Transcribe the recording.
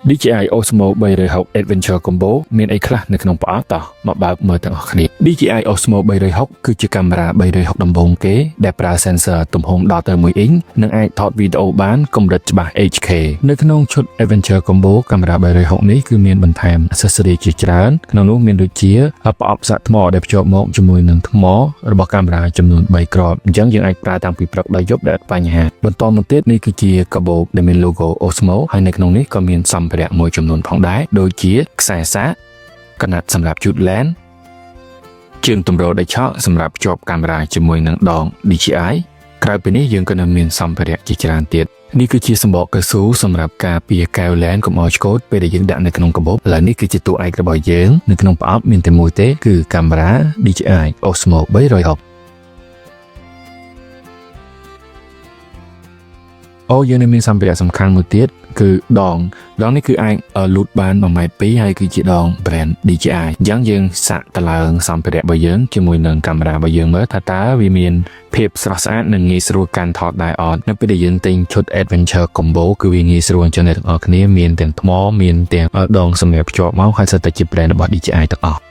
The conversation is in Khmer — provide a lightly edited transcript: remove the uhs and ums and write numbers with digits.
DJI Osmo 360 Adventure Combo មានអីខ្លះនៅក្នុងប្រអប់តោះមកបើកមើលទាំងអស់គ្នា DJI Osmo 360គឺជាកាមេរ៉ា360ដំបូងគេដែលប្រើ sensor ទំហំដល់ទៅ1អ៊ីងនិងអាចថតវីដេអូបានកម្រិតច្បាស់ 8K នៅក្នុងឈុត Adventure Combo កាមេរ៉ា360នេះគឺមានបន្ថែម accessory ជាច្រើនក្នុងនោះមានដូចជាប្រអប់សាកថ្មដែលភ្ជាប់មកជាមួយនឹងថ្មរបស់កាមេរ៉ាចំនួន3គ្រាប់អញ្ចឹងយើងអាចប្រើតាំងពីព្រឹកដល់យប់ដែលអត់បញ្ហាបន្តមកទៀតនេះគឺជាកាបូបដែលមាន logo Osmo ហើយនៅក្នុងនេះក៏មានសម្ភារៈមួយចំនួនផងដែរដូចជាខ្សែសាកកណាត់សម្រាប់ជូតឡែនជើងទម្រដែលឆក់សម្រាប់ភ្ជាប់កាមេរ៉ាជាមួយនឹងដង DJI ក្រៅពីនេះយើងក៏នៅមានសម្ភារៈជាច្រើនទៀតនេះគឺជាសម្បកកៅស៊ូសម្រាប់ការពារកែវឡែនកុំឲ្យឆ្កូតពេលដែលយើងដាក់នៅក្នុងកាបូបឥឡូវនេះគឺជាតួឯករបស់យើងនៅក្នុងប្រអប់មានតែមួយទេគឺកាមេរ៉ា DJI Osmo 360យើងមានសម្ភារៈសំខាន់មួយទៀតគឺដងនេះគឺអាចលូតបាន1.2 ម៉ែត្រហើយគឺជាដង brand DJI អញ្ចឹងយើងសាកតឡើងសម្ភារៈរបស់យើងជាមួយនឹងកាមេរ៉ារបស់យើងមើលថាតើវាមានភាពស្រស់ស្អាតនិងងាយស្រួលកាន់ថតដែរអត់នៅពេលដែលយើងទិញឈុត Adventure Combo គឺវាងាយស្រួលអញ្ចឹងអ្នកទាំងអស់គ្នាមានទាំងថ្មមានទាំងដងសម្រាប់ភ្ជាប់មកហើយសិតតែជា brand របស់ DJI ទាំងអស់